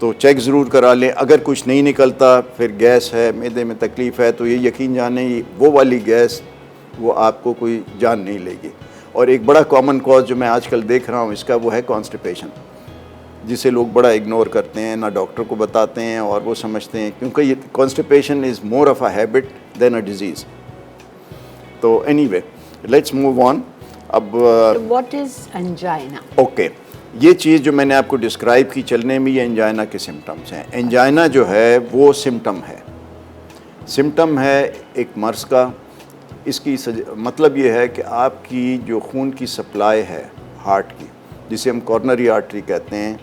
तो चेक ज़रूर करा लें। अगर कुछ नहीं निकलता, फिर गैस है, मैदे में तकलीफ़ है, तो ये यकीन जाने वो वाली गैस वो आपको कोई जान नहीं लेगी। और एक बड़ा कॉमन कॉज जो मैं आजकल देख रहा हूँ इसका, वो है कॉन्स्टिपेशन, जिसे लोग बड़ा इग्नोर करते हैं, ना डॉक्टर को बताते हैं, और वो समझते हैं क्योंकि ये constipation is more of a habit than a disease. तो एनीवे, लेट्स मूव ऑन। अब व्हाट इज़ एंजाइना? ओके, ये चीज़ जो मैंने आपको डिस्क्राइब की चलने में, ये एंजाइना के सिम्टम्स हैं। एंजाइना जो है वो सिम्टम है एक मर्ज़ का। इसकी मतलब ये है कि आपकी जो खून की सप्लाई है हार्ट की, जिसे हम कॉर्नरी आर्टरी कहते हैं,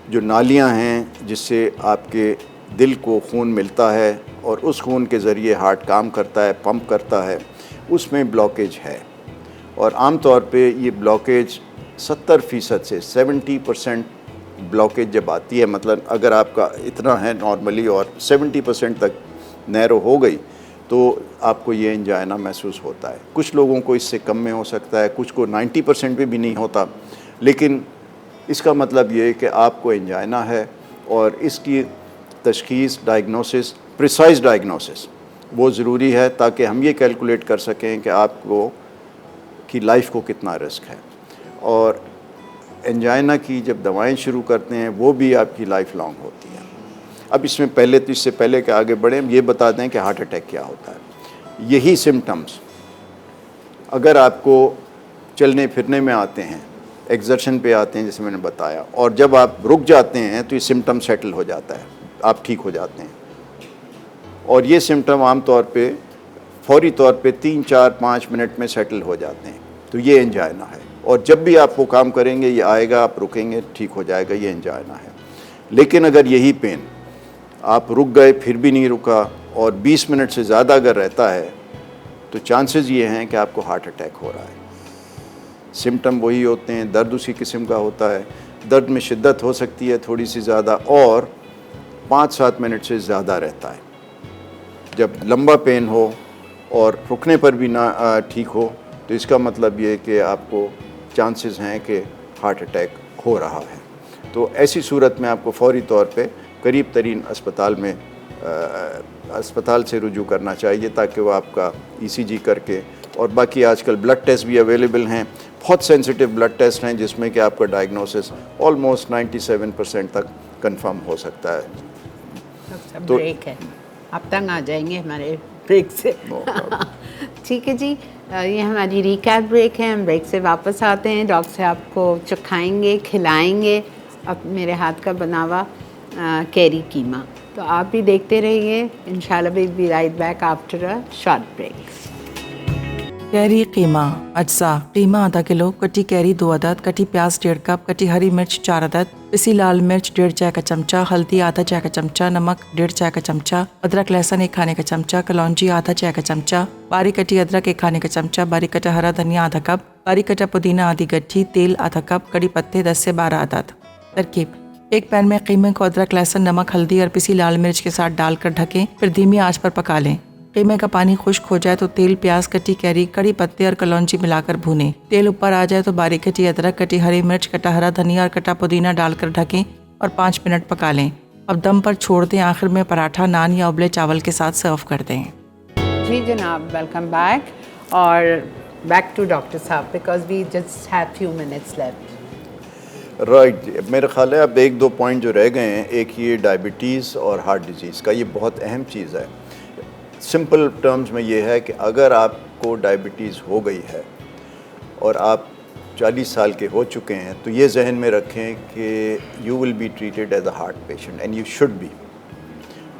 जो नालियां हैं जिससे आपके दिल को खून मिलता है और उस खून के ज़रिए हार्ट काम करता है, पंप करता है, उसमें ब्लॉकेज है। और आम तौर पे ये ब्लॉकेज 70% से 70% ब्लॉकेज जब आती है, मतलब अगर आपका इतना है नॉर्मली और 70% तक नैरो हो गई तो आपको ये एंजाइना महसूस होता है। कुछ लोगों को इससे कम में हो सकता है, कुछ को 90% पे भी नहीं होता, लेकिन इसका मतलब ये है कि आपको एंजाइना है और इसकी तशख़ीस, डायग्नोसिस, प्रिसाइज़ डायग्नोसिस वो ज़रूरी है, ताकि हम ये कैलकुलेट कर सकें कि आपको की लाइफ को कितना रिस्क है। और एंजाइना की जब दवाएं शुरू करते हैं वो भी आपकी लाइफ लॉन्ग होती हैं। अब इसमें पहले तो इससे पहले कि आगे बढ़ें, ये बता दें कि हार्ट अटैक क्या होता है। यही सिम्टम्स अगर आपको चलने फिरने में आते हैं, एक्सर्शन पे आते हैं जैसे मैंने बताया, और जब आप रुक जाते हैं तो ये सिम्टम सेटल हो जाता है, आप ठीक हो जाते हैं। और ये सिम्टम आम तौर पे फौरी तौर पे 3, 4, 5 मिनट में सेटल हो जाते हैं। तो ये एंजाइना है। और जब भी आप वो काम करेंगे ये आएगा, आप रुकेंगे, ठीक हो जाएगा, ये एंजाइना है। लेकिन अगर यही पेन आप रुक गए फिर भी नहीं रुका और 20 मिनट से ज़्यादा अगर रहता है तो चांसेस ये हैं कि आपको हार्ट अटैक हो रहा है। सिम्टम वही होते हैं, दर्द उसी किस्म का होता है, दर्द में शिद्दत हो सकती है थोड़ी सी ज़्यादा, और 5-7 मिनट से ज़्यादा रहता है। जब लंबा पेन हो और रुकने पर भी ना ठीक हो, तो इसका मतलब ये कि आपको चांसेस हैं कि हार्ट अटैक हो रहा है। तो ऐसी सूरत में आपको फ़ौरी तौर पे करीब तरीन अस्पताल से रुजू करना चाहिए, ताकि वो आपका ECG करके, और बाकी आजकल ब्लड टेस्ट भी अवेलेबल हैं, बहुत सेंसिटिव ब्लड टेस्ट हैं जिसमें कि आपका डायग्नोसिस ऑलमोस्ट 97% तक कंफर्म हो सकता है। तो ब्रेक है, आप तंग आ जाएंगे हमारे ब्रेक से। ठीक है जी, ये हमारी रिकैप ब्रेक है। हम ब्रेक से वापस आते हैं, डॉक्टर साहब आपको चखाएंगे, खिलाएंगे अब मेरे हाथ का बना हुआ कैरी कीमा। तो आप भी देखते रहिए, इंशाल्लाह we be right back after a short break. कैरी कीमा अज्जा कीमा आधा किलो, कटी कैरी 2 अदद, कटी प्याज 1.5 कप, कटी हरी मिर्च 4 अदद, पिसी लाल मिर्च 1.5 चाय का चमचा, हल्दी आधा चाय का चमचा, नमक 1.5 चाय का चमचा, अदरक लहसुन 1 खाने का चमचा, कलौंजी आधा चाय का चमचा, बारीक कटी अदरक 1 खाने का चमचा, बारीक कटा हरा धनिया आधा कप, बारीक कटा पुदीना आधी गड्ढी, तेल आधा कप, कड़ी पत्ते 10 से 12 अदद। तरकीब: एक पैन में कीमे को अदरक लहसुन नमक हल्दी और पिसी लाल मिर्च के साथ डालकर ढकें, फिर धीमी आंच पर पका लें। कीमे का पानी खुश्क हो जाए तो तेल, प्याज, कटी कैरी, कड़ी पत्ते और कलौंजी मिलाकर भूनें। तेल ऊपर आ जाए तो बारीक कटी अदरक, कटी हरी मिर्च, कटा हरा धनिया और कटा पुदीना डालकर ढकें और 5 मिनट पका लें। अब दम पर छोड़ दें। आखिर में पराठा, नान या उबले चावल के साथ सर्व कर दें। जी जनाब, वेलकम बैक, और बैक टू डॉक्टर साहब because we just have few minutes left. Right, मेरा ख्याल है अब 1-2 पॉइंट जो रह गए हैं, एक ये डायबिटीज़ और हार्ट डिजीज़ का, ये बहुत अहम चीज़ है। सिंपल टर्म्स में ये है कि अगर आपको डायबिटीज़ हो गई है और आप 40 साल के हो चुके हैं, तो ये जहन में रखें कि you will be treated as a heart patient and you should be,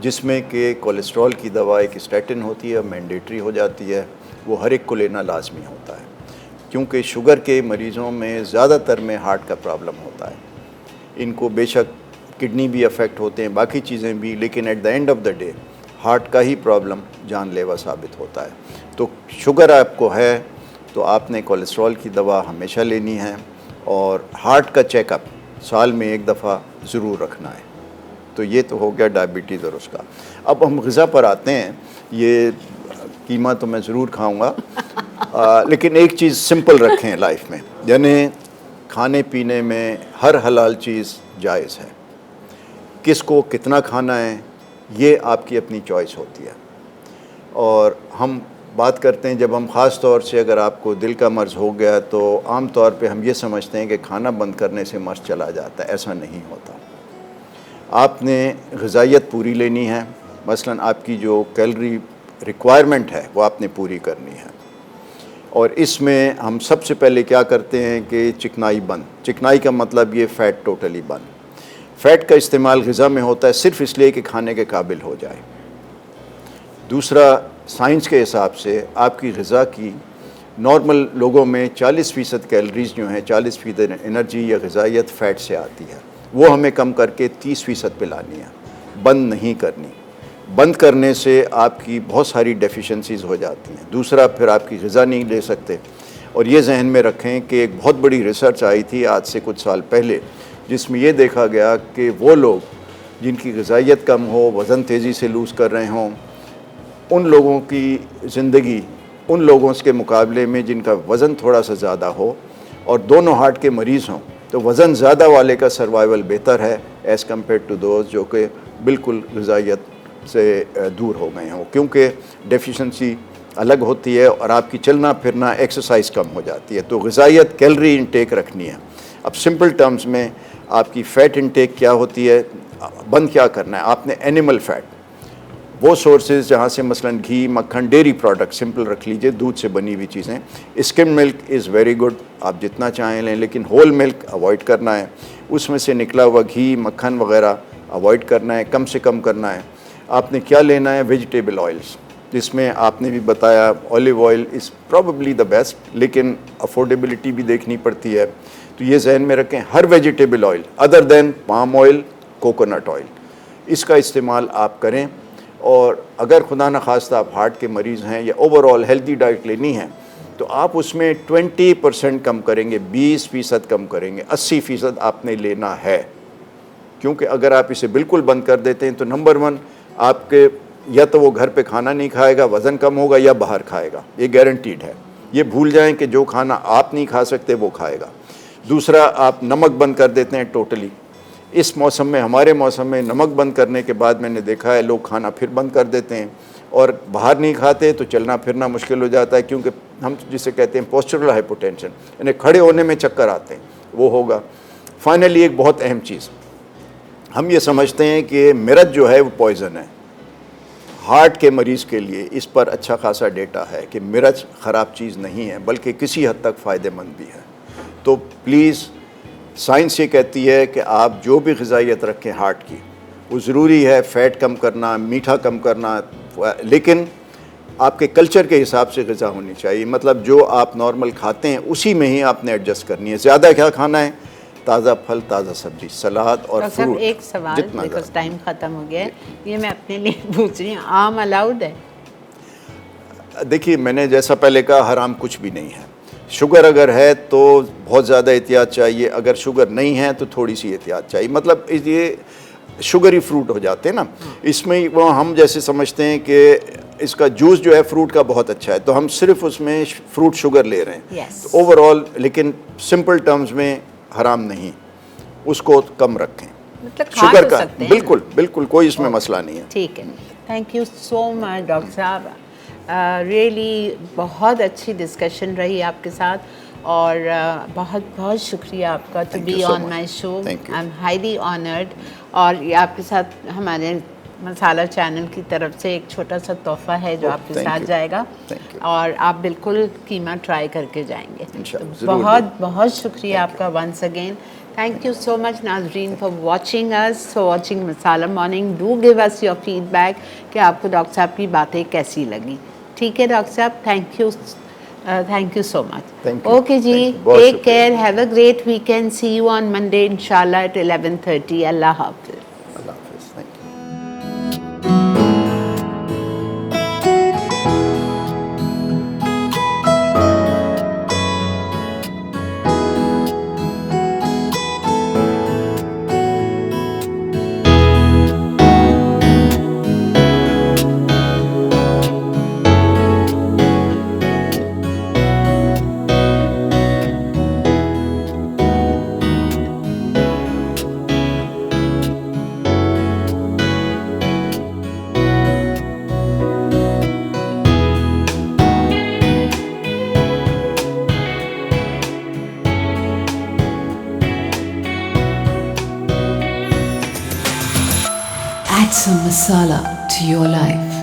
जिसमें कि कोलेस्ट्रॉल की दवा एक स्टैटिन होती है, मैंडेटरी हो जाती है, वो हर एक को लेना लाजमी होता है, क्योंकि शुगर के मरीज़ों में ज़्यादातर में हार्ट का प्रॉब्लम होता है। इनको बेशक किडनी भी अफेक्ट होते हैं, बाकी चीज़ें भी, लेकिन at the end of the day heart का ही प्रॉब्लम जानलेवा साबित होता है। तो शुगर आपको है तो आपने कोलेस्ट्रॉल की दवा हमेशा लेनी है, और हार्ट का चेकअप साल में 1 दफ़ा ज़रूर रखना है। तो ये तो हो गया डायबिटीज़ और उसका। अब हम ग़िज़ा पर आते हैं। ये कीमा तो मैं ज़रूर खाऊंगा, लेकिन एक चीज़ सिंपल रखें लाइफ में, यानी खाने पीने में हर हलाल चीज़ जायज़ है। किसको कितना खाना है ये आपकी अपनी चॉइस होती है। और हम बात करते हैं, जब हम ख़ास तौर से अगर आपको दिल का मर्ज़ हो गया तो आम तौर पे हम ये समझते हैं कि खाना बंद करने से मर्ज़ चला जाता है। ऐसा नहीं होता। आपने ग़िज़ाइयत पूरी लेनी है। मसलन आपकी जो कैलोरी रिक्वायरमेंट है वो आपने पूरी करनी है, और इसमें हम सबसे पहले क्या करते हैं कि चिकनाई बंद। चिकनाई का मतलब ये फ़ैट टोटली बंद। फ़ैट का इस्तेमाल ग़िज़ा में होता है सिर्फ़ इसलिए कि खाने के काबिल हो जाए। दूसरा, साइंस के हिसाब से आपकी ग़िज़ा की नॉर्मल लोगों में 40% कैलोरीज़ जो हैं, 40% एनर्जी या ग़िज़ाइयत फ़ैट से आती है, वो हमें कम करके 30% पे लानी है, बंद नहीं करनी। बंद करने से आपकी बहुत सारी डेफिशिएंसीज़ हो जाती हैं। दूसरा, फिर आपकी ग़िज़ा नहीं ले सकते। और ये जहन में रखें कि एक बहुत बड़ी रिसर्च आई थी आज से कुछ साल पहले, जिसमें ये देखा गया कि वो लोग जिनकी ग़िज़ाइयत कम हो, वज़न तेज़ी से लूज़ कर रहे हों, उन लोगों की ज़िंदगी उन लोगों के मुकाबले में जिनका वज़न थोड़ा सा ज़्यादा हो और दोनों हार्ट के मरीज़ हों, तो वज़न ज़्यादा वाले का सर्वाइवल बेहतर है एज़ कम्पेयर टू दोज जो कि बिल्कुल ग़िज़ाइयत से दूर हो गए हों, क्योंकि डेफिशिएंसी अलग होती है और आपकी चलना फिरना एक्सरसाइज कम हो जाती है। तो ग़िज़ाइयत कैलोरी इंटेक रखनी है। अब सिंपल टर्म्स में आपकी फ़ैट इंटेक क्या होती है, बंद क्या करना है आपने? एनिमल फ़ैट, वो सोर्सेज जहाँ से मसलन घी, मक्खन, डेयरी प्रोडक्ट सिंपल रख लीजिए, दूध से बनी हुई चीज़ें। Skim milk is very good, आप जितना चाहें लें, लेकिन होल मिल्क अवॉइड करना है। उसमें से निकला हुआ घी, मक्खन वगैरह अवॉइड करना है, कम से कम करना है। आपने क्या लेना है? वेजिटेबल ऑयल्स, जिसमें आपने भी बताया olive oil is probably the best, लेकिन अफोर्डेबिलिटी भी देखनी पड़ती है। तो ये जहन में रखें, हर vegetable oil other than palm oil, coconut oil, इसका इस्तेमाल आप करें। और अगर खुदा न खास्ता आप हार्ट के मरीज़ हैं या ओवरऑल हेल्दी डाइट लेनी है, तो आप उसमें 20% कम करेंगे, 20% कम करेंगे, 80% आपने लेना है। क्योंकि अगर आप इसे बिल्कुल बंद कर देते हैं तो नंबर 1 आपके या तो वो घर पे खाना नहीं खाएगा, वज़न कम होगा, या बाहर खाएगा, ये गारंटीड है। ये भूल जाएं कि जो खाना आप नहीं खा सकते वो खाएगा। दूसरा, आप नमक बंद कर देते हैं टोटली। इस मौसम में, हमारे मौसम में नमक बंद करने के बाद मैंने देखा है लोग खाना फिर बंद कर देते हैं और बाहर नहीं खाते तो चलना फिरना मुश्किल हो जाता है, क्योंकि हम जिसे कहते हैं पोस्चरल हाइपोटेंशन, यानी खड़े होने में चक्कर आते हैं, वो होगा। फाइनली एक बहुत अहम चीज़, हम ये समझते हैं कि मिर्च जो है वो पॉइज़न है। हार्ट के मरीज़ के लिए इस पर अच्छा खासा डेटा है कि मिर्च ख़राब चीज़ नहीं है, बल्कि किसी हद तक फ़ायदेमंद भी है। तो प्लीज़, साइंस ये कहती है कि आप जो भी ग़िज़ाइयत रखें हार्ट की, वो ज़रूरी है फ़ैट कम करना, मीठा कम करना, लेकिन आपके कल्चर के हिसाब से ग़िज़ा होनी चाहिए। मतलब जो आप नॉर्मल खाते हैं उसी में ही आपने एडजस्ट करनी है। ज़्यादा क्या खाना है? ताज़ा फल, ताज़ा सब्जी, सलाद और डॉक्टर साहब फ्रूट। एक सवाल, जितना बिकॉज टाइम ख़त्म हो गया है, ये मैं अपने लिए पूछ रही हूँ, आम अलाउड है? देखिए, मैंने जैसा पहले कहा, हराम कुछ भी नहीं है। शुगर अगर है तो बहुत ज़्यादा एहतियात चाहिए, अगर शुगर नहीं है तो थोड़ी सी एहतियात चाहिए। मतलब ये शुगरी फ्रूट हो जाते हैं ना, इसमें वो हम जैसे समझते हैं कि इसका जूस जो है फ्रूट का बहुत अच्छा है, तो हम सिर्फ उसमें फ्रूट शुगर ले रहे हैं। Yes. तो ओवरऑल, लेकिन सिंपल टर्म्स में हराम नहीं, उसको कम रखें। मतलब खा शुगर तो का सकते हैं। बिल्कुल बिल्कुल कोई इसमें मसला नहीं है। ठीक है, thank you so much doctor साहब, रियली बहुत अच्छी डिस्कशन रही आपके साथ, और बहुत बहुत शुक्रिया आपका to Thank you be so on much. My show. Thank you. I am highly honoured, और ये आपके साथ हमारे मसाला चैनल की तरफ से एक छोटा सा तोहफा है जो Oh, आपके thank साथ you. जाएगा, Thank you. और आप बिल्कुल कीमा ट्राई करके जाएंगे। इंशाल्लाह, तो ज़रूर बहुत दें। बहुत शुक्रिया आपका once again. Thank you so much, Nazreen, for watching us, for watching Masala Morning. Do give us your feedback कि आपको डॉक्टर साहब की बातें कैसी लगी। ठीक है डॉक्टर साहब, thank you so much. Thank you. Okay ji, Thank you. बहुत take शुक्रिया। care, have a great weekend. See you on Monday, inshallah at 11:30. Allah Hafiz. अल्लाह हाफ़िज़। Thank you. Add some masala to your life.